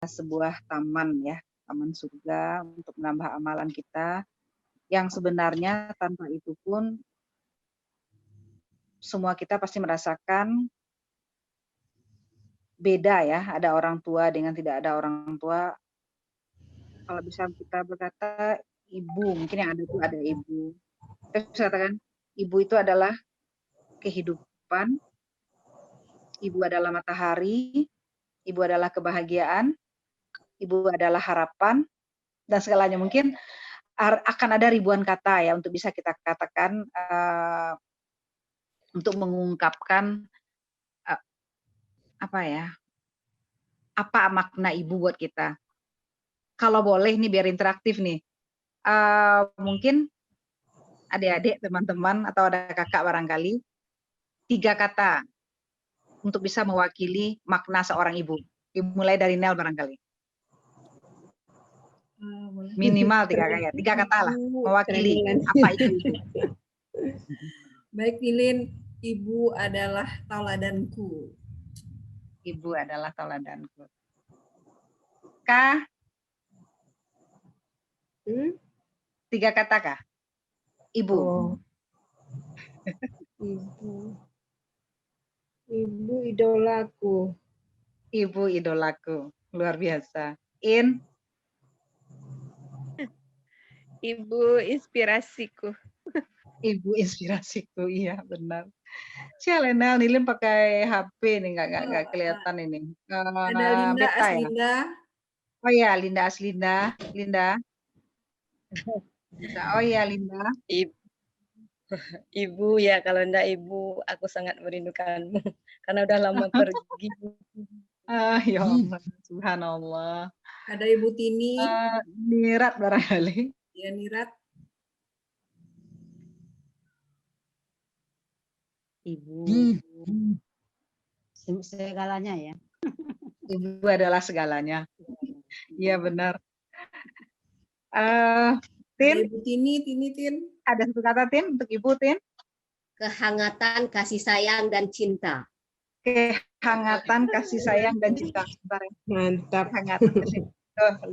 sebuah taman ya, taman surga untuk menambah amalan kita, yang sebenarnya tanpa itu pun semua kita pasti merasakan beda ya, ada orang tua dengan tidak ada orang tua. Kalau bisa kita berkata ibu, mungkin yang ada itu ada ibu. Kita bisa katakan ibu itu adalah kehidupan, ibu adalah matahari, ibu adalah kebahagiaan, ibu adalah harapan, dan segalanya. Mungkin akan ada ribuan kata ya untuk bisa kita katakan untuk mengungkapkan apa ya, apa makna ibu buat kita. Kalau boleh nih biar interaktif nih, mungkin adik-adik, teman-teman, atau ada kakak barangkali, 3 kata untuk bisa mewakili makna seorang ibu. Dimulai dari Nel barangkali. Minimal 3 kata lah, mewakili apa itu ibu. Baik Lilin, ibu adalah tauladanku. Ibu adalah tauladanku. Kak? 3 kata Kak? Ibu. Oh. Ibu idolaku. Ibu idolaku. Luar biasa. In? Ibu inspirasiku. Ibu inspirasiku, iya benar. Sialenal, Nilim pakai HP nih, nggak kelihatan ini. Ada Linda Beta Aslinda. Ya? Oh ya, Linda Aslinda. Linda. Oh ya, Linda. Ibu ya, kalau enggak ibu, aku sangat merindukanmu karena udah lama pergi. Ya Allah, subhanallah. Ada Ibu Tini. Nirat barangkali. Ya, Nirat. Ibu. Segalanya ya. Ibu adalah segalanya. Iya benar. Tin? Ibu Tini, Tin. Ada satu kata Tin untuk Ibu Tin? Kehangatan, kasih sayang, dan cinta. Kehangatan, kasih sayang, dan cinta. Mantap. Kehangatan, kasih.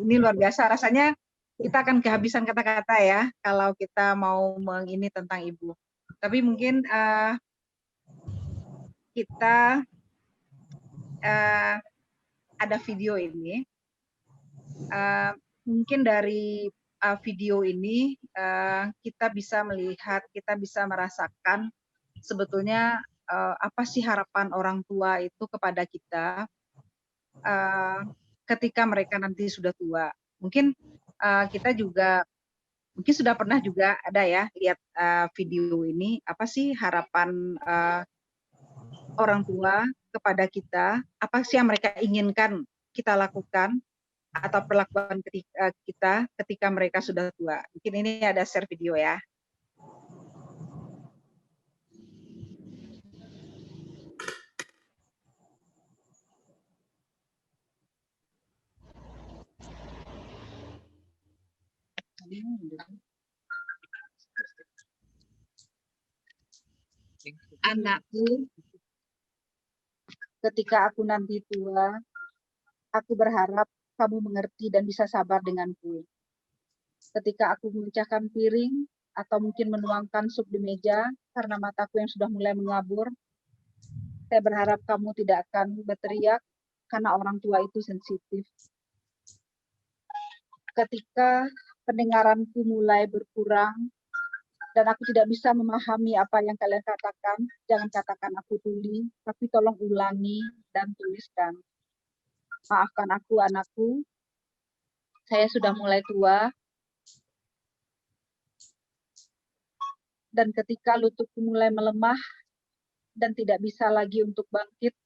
Ini luar biasa. Rasanya kita akan kehabisan kata-kata ya kalau kita mau mengini tentang Ibu. Tapi mungkin kita ada video ini. Mungkin dari video ini kita bisa melihat, kita bisa merasakan sebetulnya apa sih harapan orang tua itu kepada kita ketika mereka nanti sudah tua. Mungkin kita juga mungkin sudah pernah juga ada ya lihat video ini, apa sih harapan orang tua kepada kita, apa sih yang mereka inginkan kita lakukan atau perlakuan kita ketika mereka sudah tua. Mungkin ini ada share video ya. Anakku, ketika aku nanti tua, aku berharap kamu mengerti dan bisa sabar denganku. Ketika aku memecahkan piring atau mungkin menuangkan sup di meja karena mataku yang sudah mulai mengabur, saya berharap kamu tidak akan berteriak karena orang tua itu sensitif. Ketika pendengaranku mulai berkurang dan aku tidak bisa memahami apa yang kalian katakan, jangan katakan aku tuli, tapi tolong ulangi dan tuliskan. Maafkan aku, anakku. Saya sudah mulai tua. Dan ketika lututku mulai melemah dan tidak bisa lagi untuk bangkit,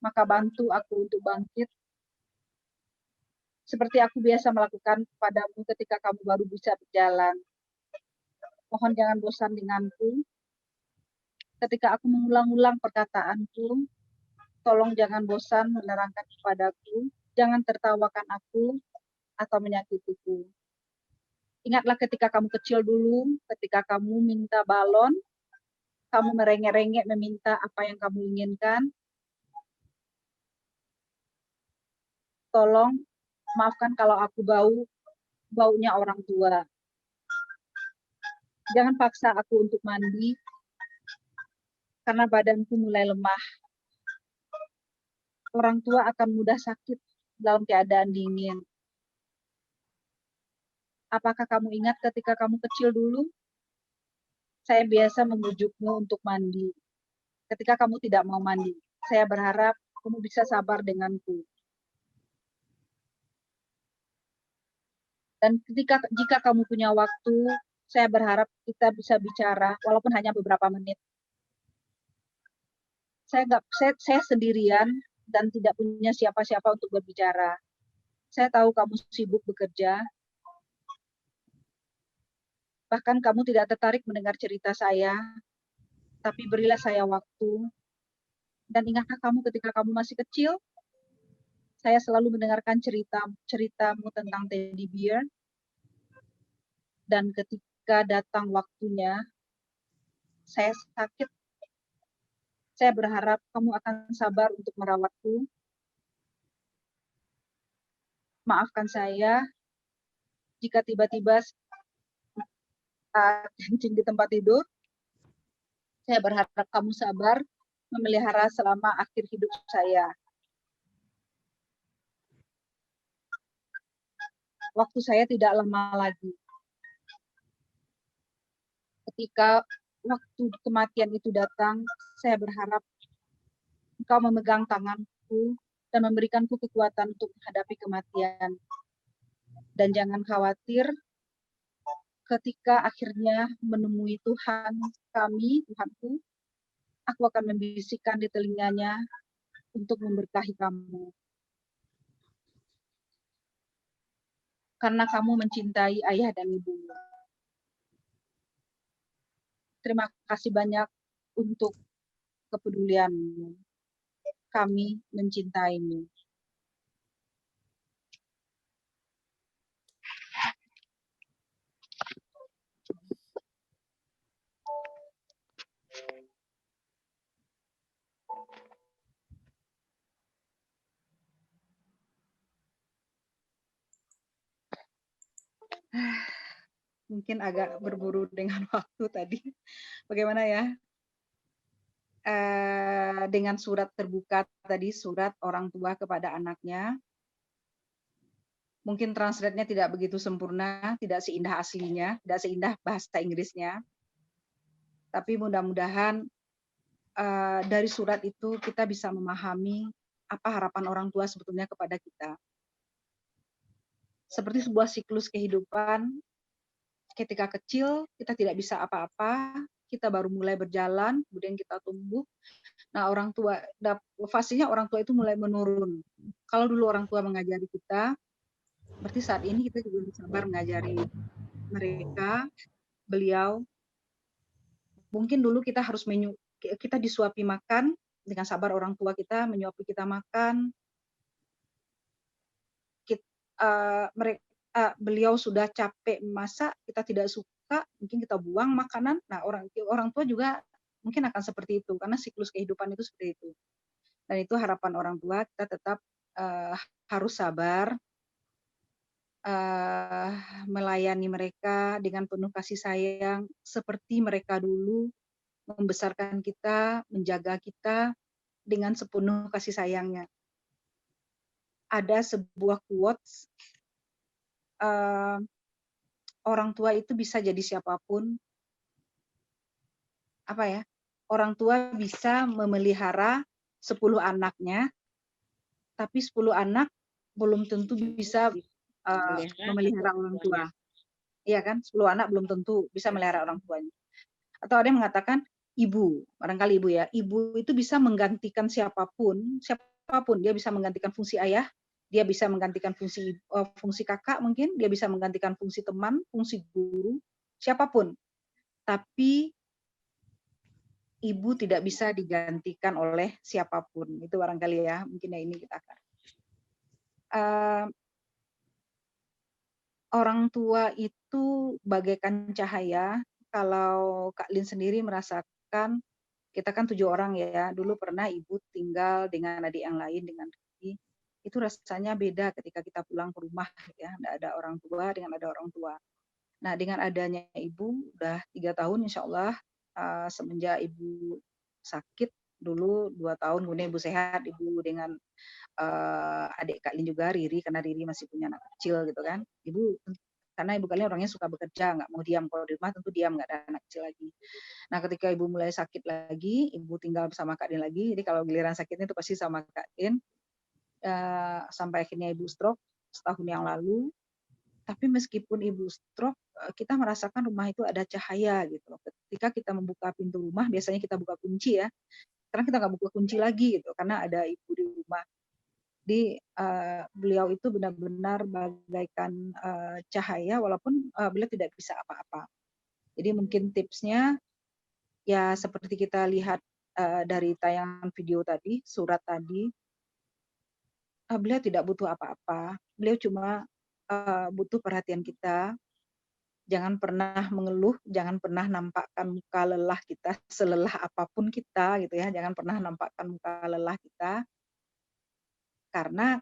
maka bantu aku untuk bangkit. Seperti aku biasa melakukan kepadamu ketika kamu baru bisa berjalan. Mohon jangan bosan denganku. Ketika aku mengulang-ulang perkataanku, tolong jangan bosan menerangkan kepadaku, jangan tertawakan aku atau menyakitiku. Ingatlah ketika kamu kecil dulu, ketika kamu minta balon, kamu merengek-rengek meminta apa yang kamu inginkan. tolong maafkan kalau aku baunya orang tua. Jangan paksa aku untuk mandi, karena badanku mulai lemah. Orang tua akan mudah sakit dalam keadaan dingin. Apakah kamu ingat ketika kamu kecil dulu? Saya biasa memujukmu untuk mandi. Ketika kamu tidak mau mandi, saya berharap kamu bisa sabar denganku. Dan jika kamu punya waktu, saya berharap kita bisa bicara, walaupun hanya beberapa menit. Saya sendirian dan tidak punya siapa-siapa untuk berbicara. Saya tahu kamu sibuk bekerja, bahkan kamu tidak tertarik mendengar cerita saya, tapi berilah saya waktu. Dan ingatkah kamu ketika kamu masih kecil, saya selalu mendengarkan ceritamu tentang teddy bear, dan ketika datang waktunya, saya sakit. Saya berharap kamu akan sabar untuk merawatku. Maafkan saya jika tiba-tiba kencing di tempat tidur. Saya berharap kamu sabar memelihara selama akhir hidup saya. Waktu saya tidak lama lagi. Ketika waktu kematian itu datang, saya berharap engkau memegang tanganku dan memberikanku kekuatan untuk menghadapi kematian. Dan jangan khawatir, ketika akhirnya menemui Tuhan kami, Tuhanku, aku akan membisikkan di telinganya untuk memberkahi kamu. Karena kamu mencintai ayah dan ibumu. Terima kasih banyak untuk kepedulianmu. Kami mencintaimu. Mungkin agak berburu dengan waktu tadi. Bagaimana ya? Dengan surat terbuka tadi, surat orang tua kepada anaknya. Mungkin translate-nya tidak begitu sempurna, tidak seindah aslinya, tidak seindah bahasa Inggrisnya. Tapi mudah-mudahan dari surat itu kita bisa memahami apa harapan orang tua sebetulnya kepada kita. Seperti sebuah siklus kehidupan, ketika kecil kita tidak bisa apa-apa, kita baru mulai berjalan, kemudian kita tumbuh. Nah, orang tua, fasenya orang tua itu mulai menurun. Kalau dulu orang tua mengajari kita, berarti saat ini kita juga sabar mengajari mereka. Beliau, mungkin dulu kita harus kita disuapi makan, dengan sabar orang tua kita menyuapi kita makan. Beliau sudah capek masak, kita tidak suka, mungkin kita buang makanan. Nah, orang tua juga mungkin akan seperti itu, karena siklus kehidupan itu seperti itu. Dan itu harapan orang tua, kita tetap harus sabar, melayani mereka dengan penuh kasih sayang, seperti mereka dulu membesarkan kita, menjaga kita dengan sepenuh kasih sayangnya. Ada sebuah quotes, orang tua itu bisa jadi siapapun. Apa ya? Orang tua bisa memelihara 10 anaknya, tapi 10 anak belum tentu bisa memelihara orang tua. Iya kan? 10 anak belum tentu bisa melihara orang tuanya. Atau ada yang mengatakan ibu, barangkali ibu ya. Ibu itu bisa menggantikan siapapun, dia bisa menggantikan fungsi ayah, dia bisa menggantikan fungsi kakak mungkin, dia bisa menggantikan fungsi teman, fungsi guru, siapapun. Tapi ibu tidak bisa digantikan oleh siapapun. Itu barangkali ya, mungkin ya ini kita akan. Orang tua itu bagaikan cahaya. Kalau Kak Lin sendiri merasakan, kita kan 7 orang ya. Dulu pernah ibu tinggal dengan adik yang lain, dengan Riki. itu rasanya beda ketika kita pulang ke rumah ya, nggak ada orang tua dengan ada orang tua. Nah, dengan adanya ibu udah 3 tahun insya Allah, semenjak ibu sakit dulu 2 tahun, kemudian ibu sehat, ibu dengan adik Kak Lin juga, Riri, karena Riri masih punya anak kecil gitu kan. Karena ibu kalian orangnya suka bekerja, nggak mau diam. Kalau di rumah tentu diam, nggak ada anak kecil lagi. Nah, ketika ibu mulai sakit lagi, ibu tinggal bersama Kak Din lagi. Jadi kalau giliran sakitnya itu pasti sama Kak Din. Sampai akhirnya ibu stroke setahun yang lalu. Tapi meskipun ibu stroke, kita merasakan rumah itu ada cahaya gitu. Ketika kita membuka pintu rumah, biasanya kita buka kunci ya. Sekarang kita nggak buka kunci lagi gitu, karena ada ibu di rumah. Jadi beliau itu benar-benar bagaikan cahaya walaupun beliau tidak bisa apa-apa. Jadi mungkin tipsnya ya seperti kita lihat dari tayangan video tadi, surat tadi, beliau tidak butuh apa-apa. Beliau cuma butuh perhatian kita. Jangan pernah mengeluh, jangan pernah nampakkan muka lelah kita, selelah apapun kita gitu ya. Jangan pernah nampakkan muka lelah kita. Karena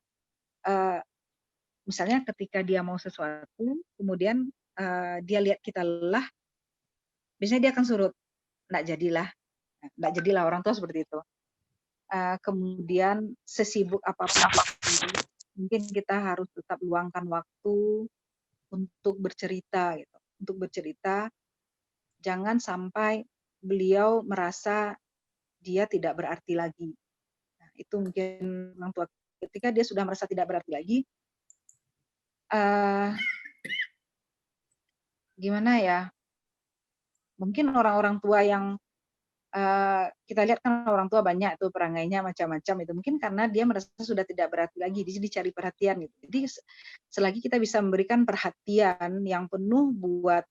misalnya ketika dia mau sesuatu, kemudian dia lihat kita lelah, biasanya dia akan surut. Nggak jadilah orang tua seperti itu. Kemudian sesibuk apapun kita, mungkin kita harus tetap luangkan waktu untuk bercerita gitu. Untuk bercerita, jangan sampai beliau merasa dia tidak berarti lagi. Nah, itu mungkin orang tua ketika dia sudah merasa tidak berarti lagi, gimana ya? Mungkin orang-orang tua yang kita lihat kan orang tua banyak tuh perangainya macam-macam itu. Mungkin karena dia merasa sudah tidak berarti lagi, jadi dicari perhatian gitu. Jadi selagi kita bisa memberikan perhatian yang penuh buat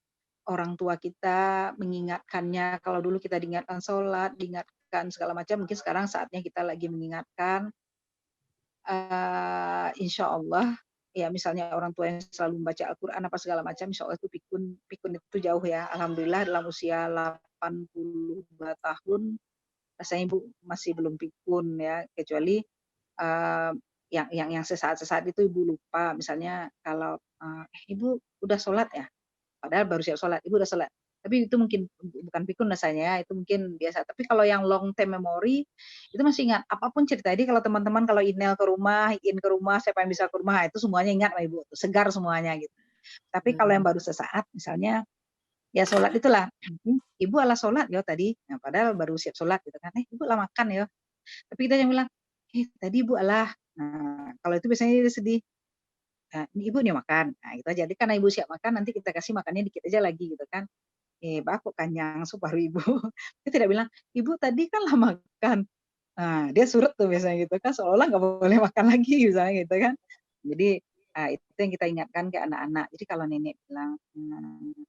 orang tua kita, mengingatkannya, kalau dulu kita diingatkan sholat, diingatkan segala macam, mungkin sekarang saatnya kita lagi mengingatkan, insya Allah, ya misalnya orang tua yang selalu membaca Al-Quran apa segala macam, insya Allah itu pikun itu jauh ya. Alhamdulillah dalam usia 82 tahun, rasanya ibu masih belum pikun ya, kecuali yang sesaat-sesaat itu ibu lupa, misalnya kalau ibu udah sholat ya, padahal baru siap sholat, ibu udah sholat. Tapi itu mungkin bukan pikun rasanya, itu mungkin biasa. Tapi kalau yang long term memory, itu masih ingat apapun cerita. Jadi kalau teman-teman kalau email ke rumah, ke rumah, siapa yang bisa ke rumah, itu semuanya ingat lah ibu, segar semuanya gitu. Tapi kalau yang baru sesaat, misalnya ya sholat itulah, ibu ala sholat ya tadi, nah, padahal baru siap sholat gitu kan, ibu lah makan ya. Tapi kita yang bilang, tadi ibu alah. Nah, kalau itu biasanya dia sedih. Nah, ini ibu nih makan, nah itu aja. Jadi karena ibu siap makan, nanti kita kasih makannya dikit aja lagi gitu kan. Pak kok kenyang separuh ibu. Dia tidak bilang, ibu tadi kan lah makan. Nah, dia surut tuh biasanya gitu kan, seolah-olah nggak boleh makan lagi misalnya gitu kan. Jadi itu yang kita ingatkan ke anak-anak. Jadi kalau nenek bilang,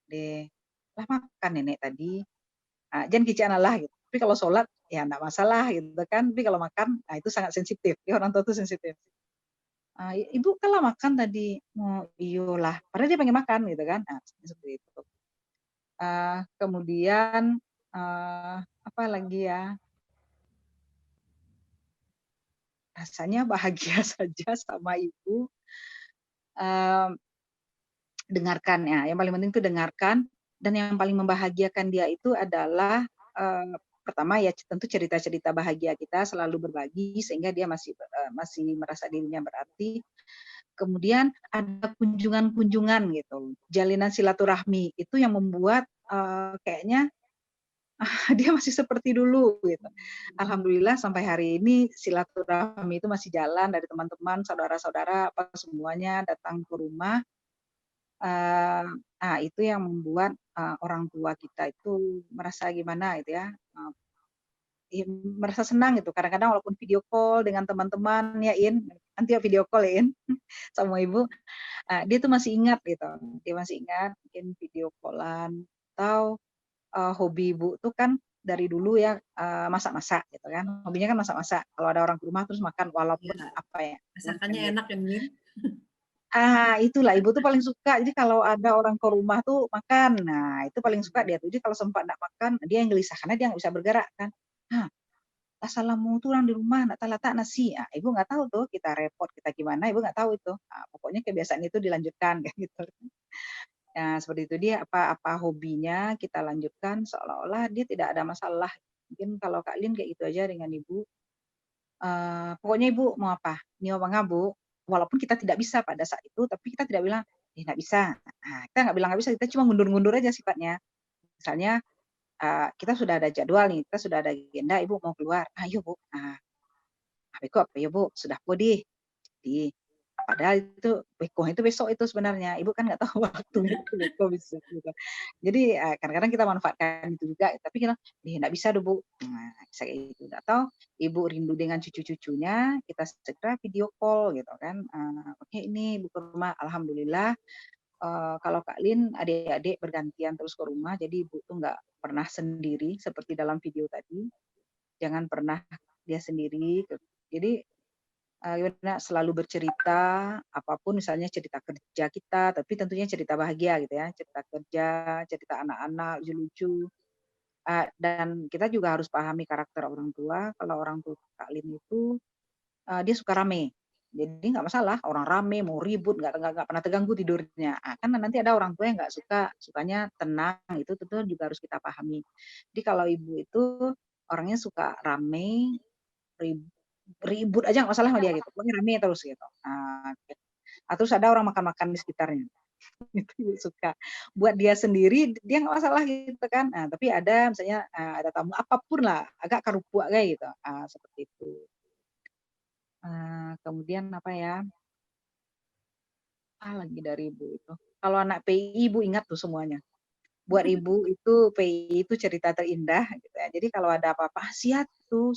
deh, lah makan nenek tadi, jangan kician lah gitu. Tapi kalau sholat ya enggak masalah gitu kan. Tapi kalau makan, nah itu sangat sensitif. Ya, orang tua itu sensitif. Ibu kan lah makan tadi, oh iyalah. Padahal dia pengen makan gitu kan. Nah, seperti itu. Kemudian apa lagi ya? Rasanya bahagia saja sama ibu. Dengarkan ya. Yang paling penting itu dengarkan. Dan yang paling membahagiakan dia itu adalah pertama ya tentu cerita-cerita bahagia kita selalu berbagi sehingga dia masih merasa dirinya berarti. Kemudian ada kunjungan-kunjungan gitu, jalinan silaturahmi itu yang membuat kayaknya dia masih seperti dulu gitu. Alhamdulillah sampai hari ini silaturahmi itu masih jalan dari teman-teman, saudara-saudara apa semuanya datang ke rumah. Itu yang membuat orang tua kita itu merasa gimana gitu ya, merasa senang gitu. Kadang-kadang walaupun video call dengan teman-teman ya In, nanti ya video call ya In sama ibu, dia tuh masih ingat gitu. Dia masih ingat mungkin video callan atau hobi ibu tuh kan dari dulu ya masak-masak gitu kan. Hobinya kan masak-masak. Kalau ada orang ke rumah terus makan walaupun apa ya. Masakannya enak ya Min? Itulah ibu tuh paling suka. Jadi kalau ada orang ke rumah tuh makan. Nah, itu paling suka dia tuh. Jadi kalau sempat enggak makan, dia yang gelisah karena dia nggak bisa bergerak kan. Assalamu tuh orang di rumah nak letak nasi. Ibu nggak tahu tuh kita repot kita gimana, ibu nggak tahu itu. Pokoknya kebiasaan itu dilanjutkan kayak gitu. Nah, seperti itu dia apa hobinya kita lanjutkan seolah-olah dia tidak ada masalah. Mungkin kalau Kak Lin kayak gitu aja dengan Ibu. Pokoknya Ibu mau apa? Ini apa Bu? Walaupun kita tidak bisa pada saat itu, tapi kita tidak bilang, nggak bisa. Nah, kita nggak bilang nggak bisa, kita cuma mundur-mundur aja sifatnya. Misalnya kita sudah ada jadwal nih, kita sudah ada agenda, Ibu mau keluar. Ayo Bu. Beko apa ya Bu? Sudah Bu di. Jadi padahal itu beko itu besok itu sebenarnya. Ibu kan nggak tahu waktunya itu beko bisa. Gitu. Jadi kadang-kadang kita manfaatkan itu juga. Tapi kita nggak bisa dong Bu. Nah, bisa kayak gitu. Atau Ibu rindu dengan cucu-cucunya, kita segera video call gitu kan. Oke ini Ibu ke rumah. Alhamdulillah. Kalau Kak Lin adik-adik bergantian terus ke rumah. Jadi Ibu tuh nggak pernah sendiri seperti dalam video tadi. Jangan pernah dia sendiri. Jadi selalu bercerita apapun misalnya cerita kerja kita tapi tentunya cerita bahagia gitu ya, cerita kerja, cerita anak-anak lucu-lucu. Dan kita juga harus pahami karakter orang tua. Kalau orang tua Kak Lin itu dia suka rame. Jadi nggak masalah orang rame mau ribut nggak pernah terganggu tidurnya. Kan nanti ada orang tua yang nggak sukanya tenang, itu tentu juga harus kita pahami. Jadi kalau ibu itu orangnya suka rame, ribut aja nggak masalah sama dia gitu, pokoknya rame terus gitu. Terus ada orang makan-makan di sekitarnya, itu Ibu suka. Buat dia sendiri dia nggak masalah gitu kan. Tapi ada misalnya ada tamu apapun lah, agak karupuk kayak gitu, seperti itu. Kemudian apa ya? Lagi dari Ibu itu. Kalau anak PI Ibu ingat tuh semuanya. Buat Ibu itu PI itu cerita terindah gitu ya. Jadi kalau ada apa-apa, sia tuh.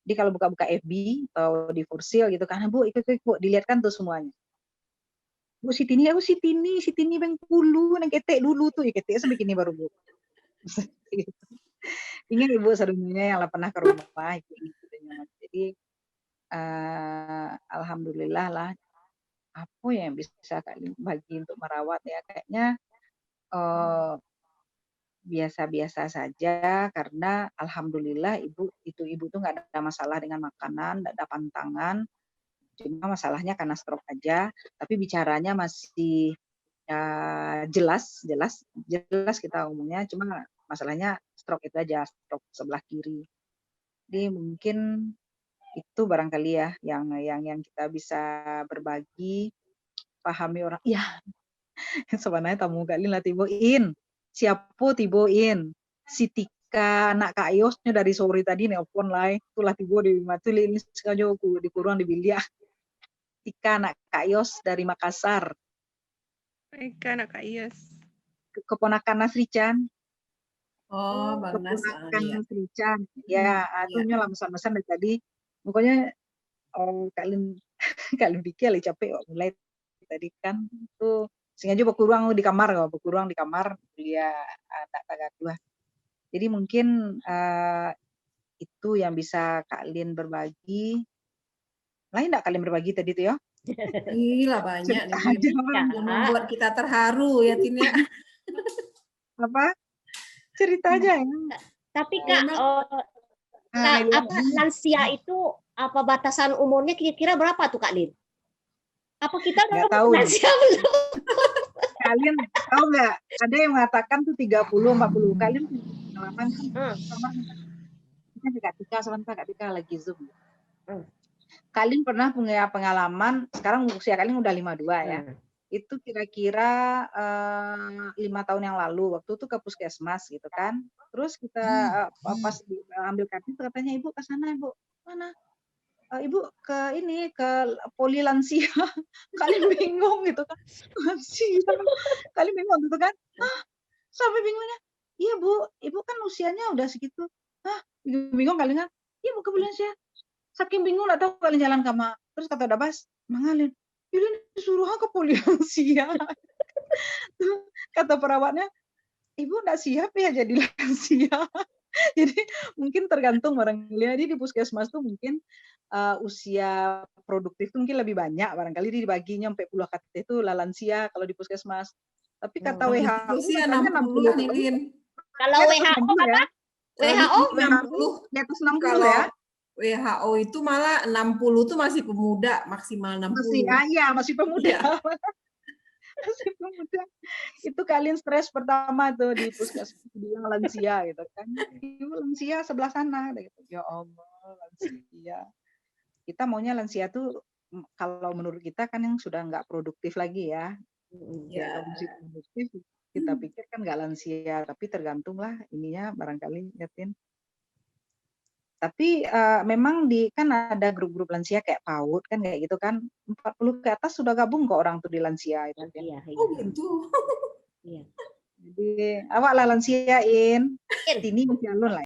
Jadi kalau buka-buka FB atau di Fursil gitu kan, Bu, ikut Bu, dilihatkan tuh semuanya. Bu Sitini, aku Sitini Bengkulu, nang ketek dulu tuh, ya ketek sampai kini baru Bu. Ingat Ibu serunya yang pernah ke rumah, gitu. Jadi alhamdulillah lah, apa yang bisa kalian bagi untuk merawat ya, kayaknya biasa-biasa saja karena alhamdulillah ibu tuh nggak ada masalah dengan makanan, nggak ada pantangan, cuma masalahnya karena stroke aja, tapi bicaranya masih jelas kita ngomongnya, cuma masalahnya stroke itu aja, stroke sebelah kiri. Jadi mungkin itu barangkali ya yang kita bisa berbagi, pahami orang. Iya, sebenarnya tamu kali lah tiboin. Siapa tiboin? Si Tika anak Kak Yosnya dari sore tadi nelpon lah. Itulah tibo di Matuli ini sengaja di kurang di Bilia. Tika anak Kak Yos dari Makassar. Tika anak Kak Yos. Keponakan Nasrichan. Oh, Bang Nas. Keponakan Nasrichan. Ya, atunya lah mesan-mesan dari tadi. Pokoknya kalian pikir lah capek mulai tadi kan tuh sengaja berkurang di kamar dia anak tangga dua. Jadi mungkin itu yang bisa kalian berbagi. Lain enggak kalian berbagi tadi tuh ya? Gila banyak nih. Yang membuat kita terharu ya Tin ya. Apa? Cerita aja ya. Tapi Kak, lansia itu apa batasan umurnya kira-kira berapa tuh Kak Lin? Apa kita nggak tahu? Lansia belum? Kalian tahu nggak? Ada yang mengatakan tuh 30-40. Kalian pengalaman sama Kak Tika lagi Zoom. Kalian pernah punya pengalaman, sekarang usia kalian udah 52 ya. Itu kira-kira 5 tahun yang lalu, waktu itu ke puskesmas gitu kan. Terus kita pas ambil kartu katanya Ibu ke sana Ibu. Mana? Ibu ke poli lansia. Kalian bingung gitu kan. Lansia. Kalian bingung gitu kan. Sampai bingungnya. Iya Bu, Ibu kan usianya udah segitu. Bingung kalian kan. Iya Bu ke poli lansia. Saking bingung nggak tahu kalian jalan kama. Terus kata Dabas, Mangalin, ini disuruh ke poli lansia. Kata perawatnya, Ibu nggak siap ya jadi lansia. Jadi mungkin tergantung barangkali di puskesmas tuh mungkin usia produktif tuh mungkin lebih banyak barangkali dibaginya sampai puluhan KTT itu lansia kalau di puskesmas. Tapi kata WHO usia 60 nih Lin. Kalau WHO apa? WHO 60. Di atas 60 Kalau ya. WHO itu malah 60 tuh masih pemuda, maksimal 60. Masih, masih pemuda. Masih pemuda. Itu kalian stres pertama tuh di puskesmas bilang lansia gitu kan. Ibu lansia sebelah sana gitu. Ya Allah, lansia. Kita maunya lansia tuh kalau menurut kita kan yang sudah nggak produktif lagi ya. Ya, kalau masih produktif kita pikir kan nggak lansia, tapi tergantung lah ininya barangkali Yatin. Tapi memang kan ada grup-grup lansia kayak PAUD kan kayak gitu kan 40 ke atas sudah gabung kok orang tuh di lansia itu. Iya, Oh gitu. iya. Jadi awak lah lansiain. Ini masih alun lah.